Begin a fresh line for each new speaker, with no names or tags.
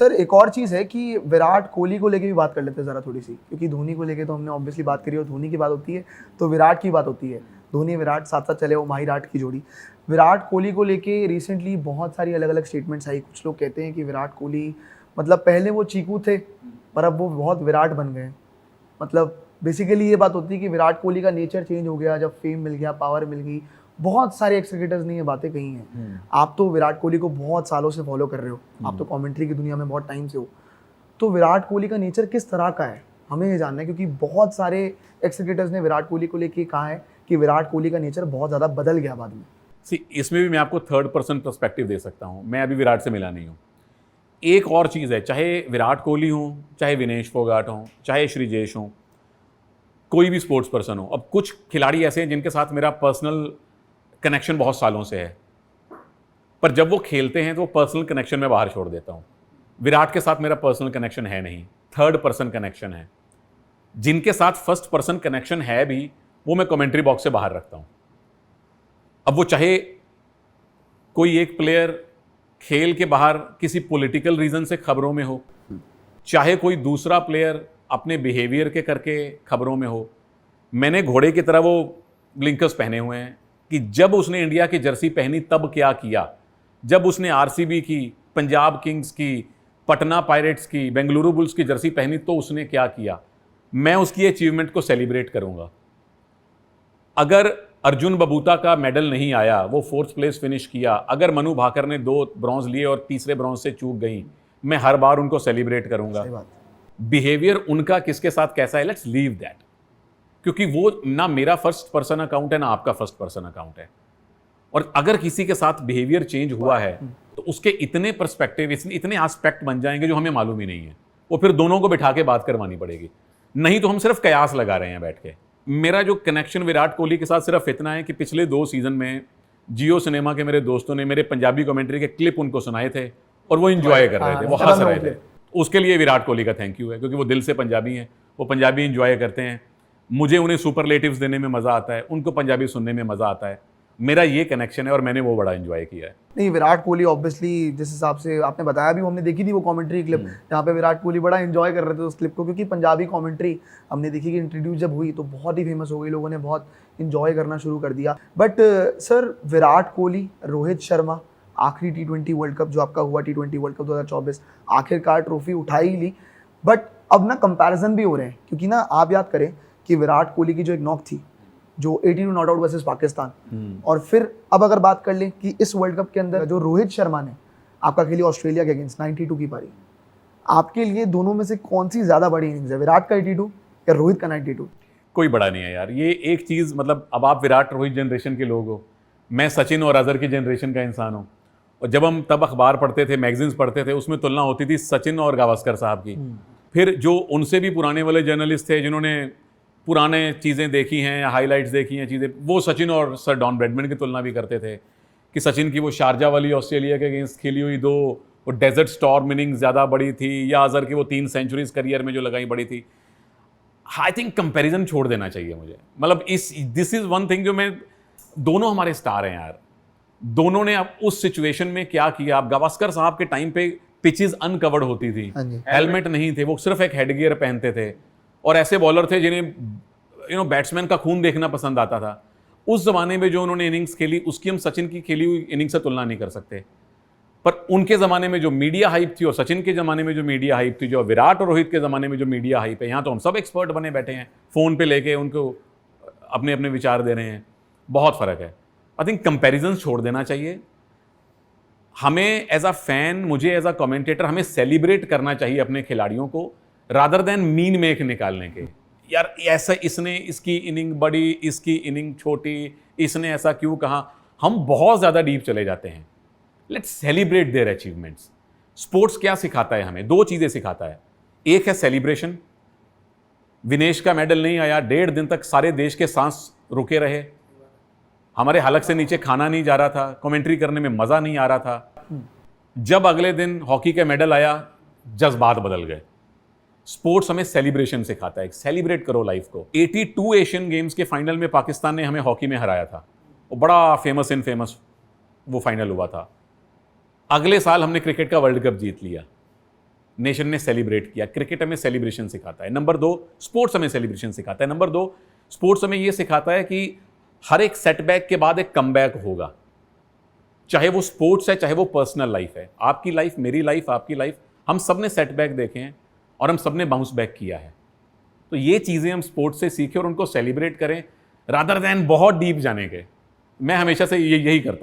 Sir एक और चीज़ है कि विराट कोहली को लेके भी बात कर लेते हैं ज़रा थोड़ी सी, क्योंकि धोनी को लेके तो हमने ऑब्वियसली बात करी और धोनी की बात होती है तो विराट की बात होती है। धोनी विराट साथ साथ चले, वो माही-राट की जोड़ी। विराट कोहली को लेके रिसेंटली बहुत सारी अलग अलग स्टेटमेंट्स आई। कुछ लोग कहते हैं कि विराट कोहली मतलब पहले वो चीकू थे पर अब वो बहुत विराट बन गए। मतलब बेसिकली ये बात होती है कि विराट कोहली का नेचर चेंज हो गया जब फेम मिल गया, पावर मिल गई। बहुत सारे एक्स क्रिकेटर्स ने ये बातें कही हैं। आप तो विराट कोहली को बहुत सालों से फॉलो कर रहे हो, आप तो कमेंट्री की दुनिया में बहुत टाइम से हो, तो विराट कोहली का नेचर किस तरह का है हमें ये जानना है, क्योंकि बहुत सारे एक्स क्रिकेटर्स ने विराट कोहली को लेके कहा है कि विराट कोहली का नेचर बहुत ज़्यादा बदल गया बाद में।
इसमें भी मैं आपको थर्ड पर्सन पर्सपेक्टिव दे सकता हूँ। मैं अभी विराट से मिला नहीं हूँ। एक और चीज़ है, चाहे विराट कोहली हो, चाहे विनेश फोगाट हो, चाहे श्रीजेश हो, कोई भी स्पोर्ट्स पर्सन हो, अब कुछ खिलाड़ी ऐसे हैं जिनके साथ मेरा पर्सनल कनेक्शन बहुत सालों से है, पर जब वो खेलते हैं तो वो पर्सनल कनेक्शन में बाहर छोड़ देता हूँ। विराट के साथ मेरा पर्सनल कनेक्शन है नहीं, थर्ड पर्सन कनेक्शन है। जिनके साथ फर्स्ट पर्सन कनेक्शन है भी, वो मैं कमेंट्री बॉक्स से बाहर रखता हूँ। अब वो चाहे कोई एक प्लेयर खेल के बाहर किसी पॉलिटिकल रीजन से खबरों में हो, चाहे कोई दूसरा प्लेयर अपने बिहेवियर के करके खबरों में हो। मैंने घोड़े की तरह वो ब्लिंकर्स पहने हुए हैं कि जब उसने इंडिया की जर्सी पहनी तब क्या किया, जब उसने आरसीबी की, पंजाब किंग्स की, पटना पायरेट्स की, बेंगलुरु बुल्स की जर्सी पहनी तो उसने क्या किया। मैं उसकी अचीवमेंट को सेलिब्रेट करूंगा। अगर अर्जुन बबूता का मेडल नहीं आया, वो 4th प्लेस फिनिश किया, अगर मनु भाकर ने 2 ब्रॉन्ज लिए और तीसरे ब्रॉन्ज से चूक गई, मैं हर बार उनको सेलिब्रेट करूंगा। बिहेवियर उनका किसके साथ कैसा है, लेट्स लीव दैट, क्योंकि वो ना मेरा फर्स्ट पर्सन अकाउंट है ना आपका फर्स्ट पर्सन अकाउंट है। और अगर किसी के साथ बिहेवियर चेंज हुआ है तो उसके इतने पर्सपेक्टिव, इतने एस्पेक्ट बन जाएंगे जो हमें मालूम ही नहीं है। वो फिर दोनों को बिठा के बात करवानी पड़ेगी, नहीं तो हम सिर्फ कयास लगा रहे हैं बैठ के। मेरा जो कनेक्शन विराट कोहली के साथ सिर्फ इतना है कि पिछले 2 सीजन में जियो सिनेमा के मेरे दोस्तों ने मेरे पंजाबी कमेंट्री के क्लिप उनको सुनाए थे और वो इंजॉय कर रहे थे, वो हंस रहे थे। उसके लिए विराट कोहली का थैंक यू है, क्योंकि वो दिल से पंजाबी हैं, वो पंजाबी इंजॉय करते हैं। मुझे उन्हें सुपरलेटिव्स देने में मज़ा आता है, उनको पंजाबी सुनने में मज़ा आता है। मेरा ये कनेक्शन है और मैंने वो बड़ा एंजॉय किया है।
नहीं, विराट कोहली ऑब्वियसली जिस हिसाब से आपने बताया भी, हमने देखी थी वो कमेंट्री क्लिप जहाँ पे विराट कोहली बड़ा एंजॉय कर रहे थे उस क्लिप को, क्योंकि पंजाबी कमेंट्री हमने देखी कि इंट्रोड्यूस जब हुई तो बहुत ही फेमस हो गई, लोगों ने बहुत एंजॉय करना शुरू कर दिया। बट सर, विराट कोहली, रोहित शर्मा, आखिरी T20 वर्ल्ड कप जो आपका हुआ, T20 वर्ल्ड कप 2024, आखिरकार ट्रॉफी उठा ही ली। बट अब ना कंपैरिजन भी हो रहे हैं, क्योंकि ना आप याद करें कि विराट कोहली की जो एक नॉक थी, जो 82 नॉट आउट वर्सेस पाकिस्तान, और फिर अब अगर बात कर लें कि इस वर्ल्ड कप के अंदर जो रोहित शर्मा ने आपका खेली ऑस्ट्रेलिया के अगेंस्ट 92 की पारी, आपके लिए दोनों में से कौन सी ज्यादा बड़ी इनिंग्स है, विराट का 82 या रोहित का 92?
कोई बड़ा नहीं है यार, ये एक चीज़, मतलब अब आप विराट रोहित जनरेशन के लोग हो, मैं सचिन और अजहर की जनरेशन का इंसान हूँ। और जब हम तब अखबार पढ़ते थे, मैगजीन्स पढ़ते थे, उसमें तुलना होती थी सचिन और गावस्कर साहब की। फिर जो उनसे भी पुराने वाले जर्नलिस्ट थे जिन्होंने पुराने चीज़ें देखी हैं या हाईलाइट्स देखी हैं चीज़ें, वो सचिन और सर डॉन ब्रैडमैन की तुलना भी करते थे कि सचिन की वो शारजा वाली ऑस्ट्रेलिया के अगेंस्ट खेली हुई 2 वो डेजर्ट स्टॉर्म इनिंग्स ज़्यादा बड़ी थी, या अजहर की वो 3 सेंचुरीज करियर में जो लगाई बड़ी थी। आई थिंक कंपैरिजन छोड़ देना चाहिए मुझे। मतलब दिस इज़ वन थिंग जो मैं, दोनों हमारे स्टार हैं यार, दोनों ने अब उस सिचुएशन में क्या किया। अब गावस्कर साहब के टाइम पे पिचेस अनकवर्ड होती थी, हेलमेट नहीं थे, वो सिर्फ एक हेडगियर पहनते थे, और ऐसे बॉलर थे जिन्हें बैट्समैन का खून देखना पसंद आता था। उस जमाने में जो उन्होंने इनिंग्स खेली, उसकी हम सचिन की खेली हुई इनिंग्स से तुलना नहीं कर सकते। पर उनके ज़माने में जो मीडिया हाइप थी और सचिन के ज़माने में जो मीडिया हाइप थी, जो विराट और रोहित के ज़माने में जो मीडिया हाइप है, यहाँ तो हम सब एक्सपर्ट बने बैठे हैं, फ़ोन पे लेके उनको अपने अपने विचार दे रहे हैं। बहुत फ़र्क है। आई थिंक कंपैरिजन छोड़ देना चाहिए। हमें एज अ फैन, मुझे एज अ कमेंटेटर, हमें सेलिब्रेट करना चाहिए अपने खिलाड़ियों को, रादर देन मीन मेक निकालने के। यार ऐसा इसने, इसकी इनिंग बड़ी, इसकी इनिंग छोटी, इसने ऐसा क्यों कहा। हम बहुत ज़्यादा डीप चले जाते हैं। Let's celebrate their achievements. Sports क्या सिखाता है हमें? 2 चीज़ें सिखाता है। एक है सेलिब्रेशन। विनेश का मेडल नहीं आया, 1.5 दिन तक सारे देश के सांस रुके रहे, हमारे हलक से नीचे खाना नहीं जा रहा था, कमेंट्री करने में मज़ा नहीं आ रहा था। जब अगले दिन हॉकी का मेडल आया, जज्बात बदल गए। स्पोर्ट्स हमें सेलिब्रेशन सिखाता है, सेलिब्रेट करो लाइफ को। 82 एशियन गेम्स के फाइनल में पाकिस्तान ने हमें हॉकी में हराया था, वो बड़ा फेमस वो फाइनल हुआ था। अगले साल हमने क्रिकेट का वर्ल्ड कप जीत लिया। नेशन ने सेलिब्रेट किया। क्रिकेट हमें सेलिब्रेशन सिखाता है। नंबर 2, स्पोर्ट्स हमें सेलिब्रेशन सिखाता है। नंबर 2, स्पोर्ट्स हमें यह सिखाता है कि हर एक सेटबैक के बाद एक कमबैक होगा, चाहे वो स्पोर्ट्स है, चाहे वो पर्सनल लाइफ है। आपकी लाइफ, मेरी लाइफ, आपकी लाइफ, हम सब ने सेटबैक देखे हैं और हम सब ने बाउंस बैक किया है। तो ये चीज़ें हम स्पोर्ट्स से सीखें और उनको सेलिब्रेट करें, रादर दैन बहुत डीप जाने के। मैं हमेशा से यही करता हूँ।